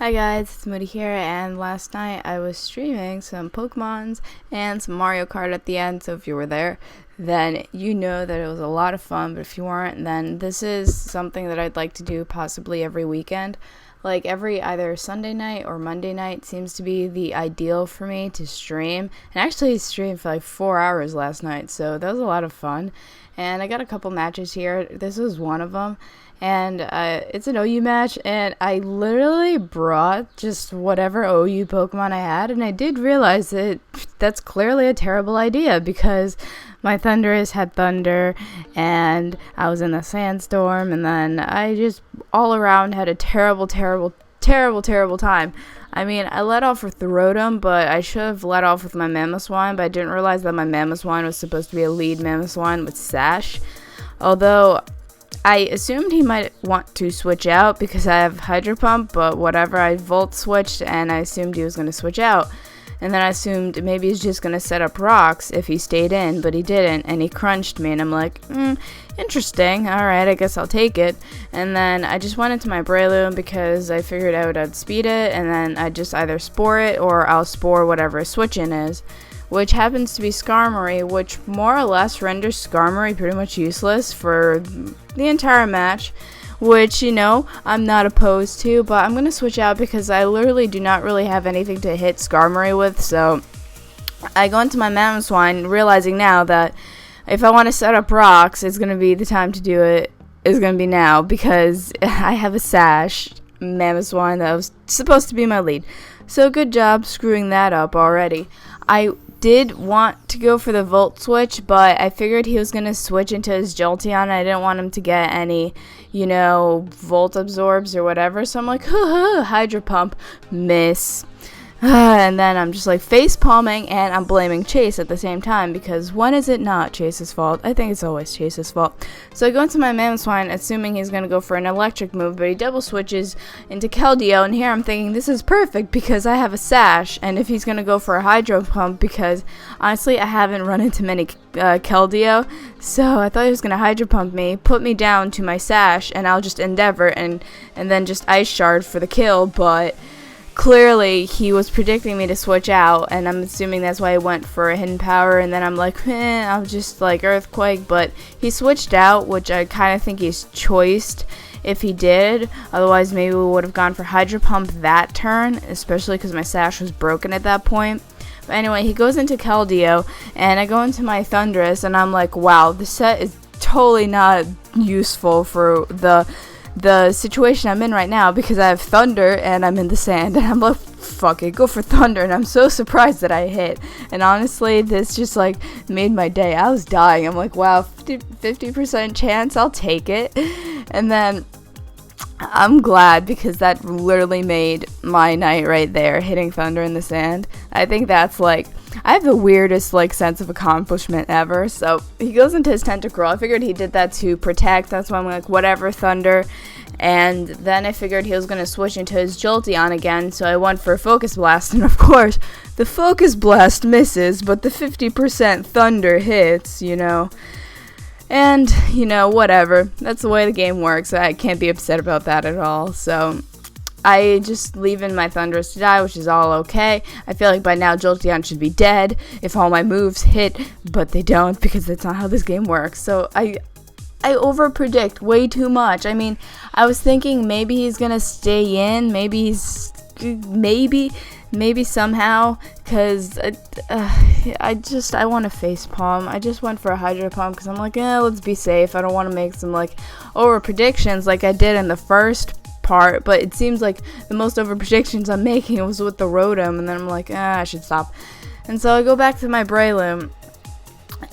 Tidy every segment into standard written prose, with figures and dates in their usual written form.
Hi guys, it's Moody here, and last night I was streaming some Pokemons and some Mario Kart at the end, so if you were there, then you know that it was a lot of fun, but if you weren't, then this is something that I'd like to do possibly every weekend. Like every either Sunday night or Monday night seems to be the ideal for me to stream, and actually streamed for like 4 hours last night, so that was a lot of fun. And I got a couple matches here. This was one of them. And it's an OU match, and I literally brought just whatever OU Pokemon I had, and I did realize that that's clearly a terrible idea because my Thundurus had Thunder, and I was in the Sandstorm, and then I just all around had a terrible time. I mean, I let off with the Rotom, but I should have let off with my Mamoswine, but I didn't realize that my Mamoswine was supposed to be a lead Mamoswine with Sash. Although I assumed he might want to switch out because I have Hydro Pump, but whatever, I Volt switched and I assumed he was going to switch out. And then I assumed maybe he's just going to set up rocks if he stayed in, but he didn't, and he crunched me, and I'm like, interesting, alright, I guess I'll take it. And then I just went into my Breloom because I figured I would outspeed it, and then I'd just either Spore it or I'll Spore whatever switch-in is, which happens to be Skarmory, which more or less renders Skarmory pretty much useless for the entire match, which, you know, I'm not opposed to, but I'm going to switch out because I literally do not really have anything to hit Skarmory with, so I go into my Mamoswine, realizing now that if I want to set up rocks, it's going to be the time to do it, is going to be now, because I have a Sash Mamoswine that was supposed to be my lead. So good job screwing that up already. I did want to go for the Volt switch, but I figured he was going to switch into his Jolteon. I didn't want him to get any, you know, Volt absorbs or whatever, so I'm like, Hydro Pump, miss. And then I'm just like face palming, and I'm blaming Chase at the same time, because when is it not Chase's fault? I think it's always Chase's fault. So I go into my Mamoswine assuming he's going to go for an electric move, but he double switches into Keldeo, and here I'm thinking this is perfect because I have a Sash, and if he's going to go for a Hydro Pump, because honestly I haven't run into many Keldeo, so I thought he was going to Hydro Pump me, put me down to my Sash, and I'll just Endeavor and then just Ice Shard for the kill, but clearly he was predicting me to switch out, and I'm assuming that's why I went for a hidden power, and then I'm like, I'll just like Earthquake, but he switched out, which I kind of think he's choiced if he did. Otherwise maybe we would have gone for Hydro Pump that turn, especially because my Sash was broken at that point. But anyway, he goes into Keldeo, and I go into my Thundurus, and I'm like, wow, this set is totally not useful for the situation I'm in right now, because I have Thunder and I'm in the sand, and I'm like, fuck it, go for Thunder, and I'm so surprised that I hit. And honestly, this just like made my day. I was dying. I'm like, wow, 50% chance, I'll take it. And then I'm glad, because that literally made my night right there, hitting Thunder in the sand. I think that's like, I have the weirdest like sense of accomplishment ever. So he goes into his Tentacruel. I figured he did that to protect. That's why I'm like, whatever, Thunder. And then I figured he was going to switch into his Jolteon again, so I went for a Focus Blast, and of course, the Focus Blast misses, but the 50% Thunder hits, you know. And, you know, whatever. That's the way the game works. I can't be upset about that at all. So I just leave in my Thundurus to die, which is all okay. I feel like by now Jolteon should be dead if all my moves hit, but they don't, because that's not how this game works. So I overpredict way too much. I mean, I was thinking maybe he's gonna stay in, maybe somehow, because I want to face palm. I just went for a Hydro Pump because I'm like, let's be safe. I don't want to make some like over predictions like I did in the first part, but it seems like the most over predictions I'm making was with the Rotom, and then I'm like, I should stop. And so I go back to my Breloom,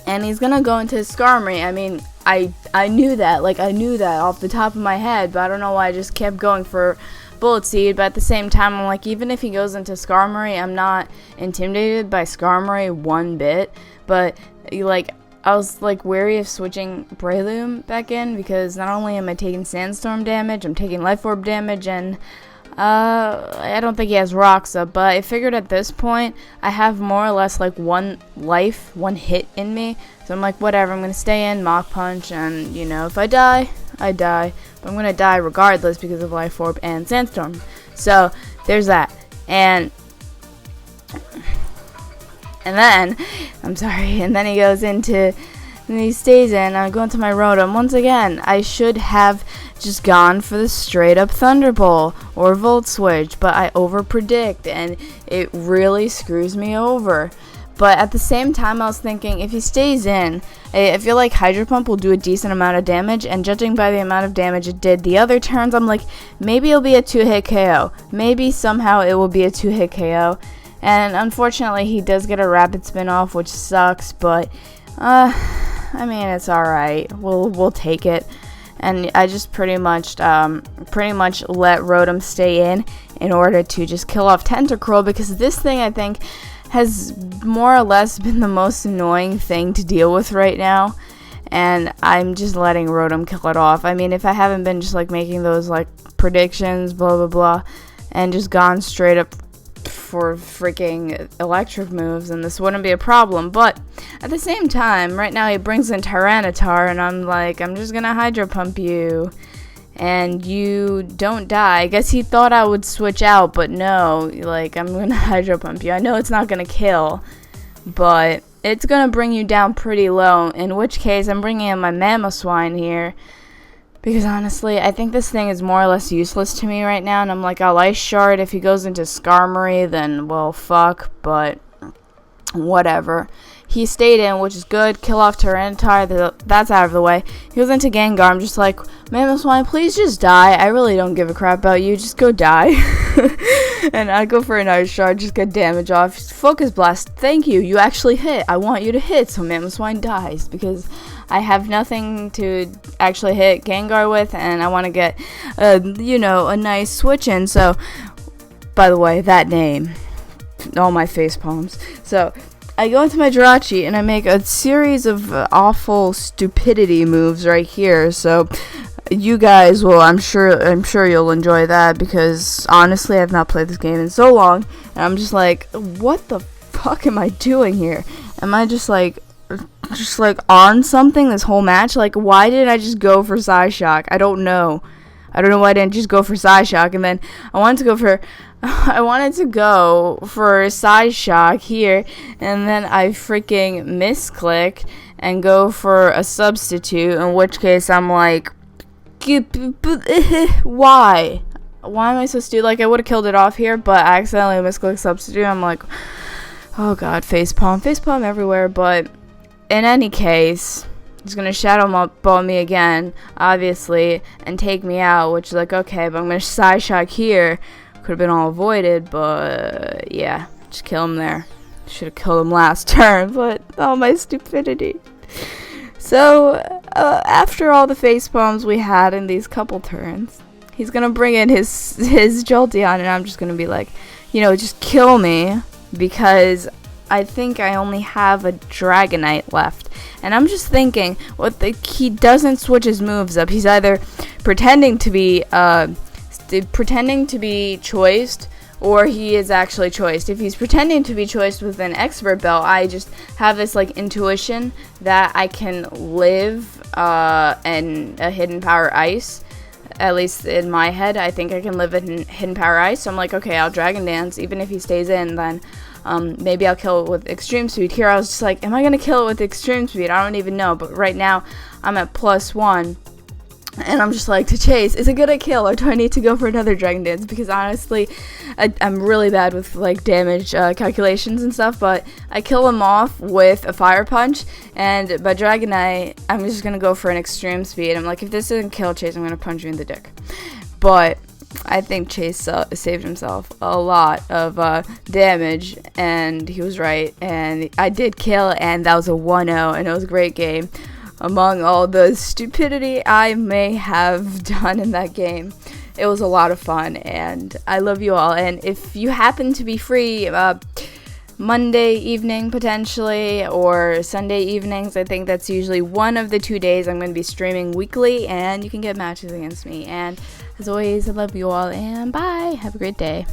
and he's gonna go into his Skarmory. I mean, I knew that, like I knew that off the top of my head, but I don't know why I just kept going for Bullet Seed. But at the same time, I'm like, even if he goes into Skarmory, I'm not intimidated by Skarmory one bit. But like, I was like wary of switching Breloom back in, because not only am I taking Sandstorm damage, I'm taking Life Orb damage, and I don't think he has rocks up, but I figured at this point I have more or less like one hit in me, so I'm like, whatever, I'm gonna stay in, Mach Punch, and you know, if I die, I die, but I'm gonna die regardless because of Life Orb and Sandstorm. So there's that. And then, I'm sorry, and then he goes into, and he stays in, I go into my Rotom. Once again, I should have just gone for the straight up Thunderbolt or Volt Switch, but I overpredict, and it really screws me over. But at the same time, I was thinking, if he stays in, I feel like Hydro Pump will do a decent amount of damage, and judging by the amount of damage it did the other turns, I'm like, maybe it'll be a 2-hit KO. Maybe somehow it will be a 2-hit KO. And unfortunately, he does get a rapid spin off, which sucks, but I mean, it's alright. We'll take it. And I just pretty much let Rotom stay in order to just kill off Tentacruel, because this thing, I think, has more or less been the most annoying thing to deal with right now. And I'm just letting Rotom kill it off. I mean, if I haven't been just like making those like predictions, blah blah blah, and just gone straight up for freaking electric moves, and this wouldn't be a problem. But at the same time, right now he brings in Tyranitar, and I'm like, I'm just gonna Hydro Pump you and you don't die. I guess he thought I would switch out, but no, like, I'm gonna Hydro Pump you. I know it's not gonna kill, but it's gonna bring you down pretty low, in which case I'm bringing in my Mamoswine here, because honestly, I think this thing is more or less useless to me right now, and I'm like, I'll Ice Shard. If he goes into Skarmory, then, well, fuck, but whatever. He stayed in, which is good. Kill off Tyranitar, that's out of the way. He goes into Gengar. I'm just like, Mamoswine, please just die. I really don't give a crap about you. Just go die. And I go for an Ice Shard, just get damage off. Focus Blast, thank you. You actually hit. I want you to hit, so Mamoswine dies, because I have nothing to actually hit Gengar with, and I want to get, a nice switch in. So, by the way, that name, all my face palms. So, I go into my Jirachi, and I make a series of awful stupidity moves right here. So, you guys will, I'm sure you'll enjoy that, because honestly, I've not played this game in so long, and I'm just like, what the fuck am I doing here? Am I just like on something this whole match? Like, why didn't I just go for Psyshock? I don't know why I didn't just go for Psyshock, and then I wanted to go for Psyshock here, and then I freaking misclick and go for a substitute, in which case I'm like, why am I so stupid? Like, I would have killed it off here, but I accidentally misclick substitute. I'm like, oh god, facepalm everywhere. But in any case, he's gonna Shadow Ball me again, obviously, and take me out, which is like, okay, but I'm gonna Psyshock here. Could have been all avoided, but yeah, just kill him there. Should have killed him last turn, but oh, my stupidity. So, after all the facepalms we had in these couple turns, he's gonna bring in his Jolteon, and I'm just gonna be like, just kill me, because I think I only have a Dragonite left. And I'm just thinking, he doesn't switch his moves up. He's either pretending to be choiced, or he is actually choiced. If he's pretending to be choiced with an Expert Belt, I just have this like intuition that I can live in a Hidden Power Ice. At least in my head, I think I can live in Hidden Power Ice. So I'm like, okay, I'll Dragon Dance. Even if he stays in, then maybe I'll kill it with Extreme Speed. Here I was just like, am I going to kill it with Extreme Speed? I don't even know. But right now, I'm at +1. And I'm just like, to chase, is it gonna kill, or do I need to go for another Dragon Dance? Because honestly, I'm really bad with like damage calculations and stuff, but I kill him off with a Fire Punch, and by Dragonite, I'm just gonna go for an Extreme Speed. I'm like, if this doesn't kill Chase, I'm gonna punch you in the dick. But I think Chase saved himself a lot of damage, and he was right, and I did kill, and that was a 1-0, and it was a great game. Among all the stupidity I may have done in that game, it was a lot of fun, and I love you all. And if you happen to be free Monday evening potentially, or Sunday evenings, I think that's usually one of the 2 days I'm going to be streaming weekly, and you can get matches against me. And as always, I love you all, and bye. Have a great day.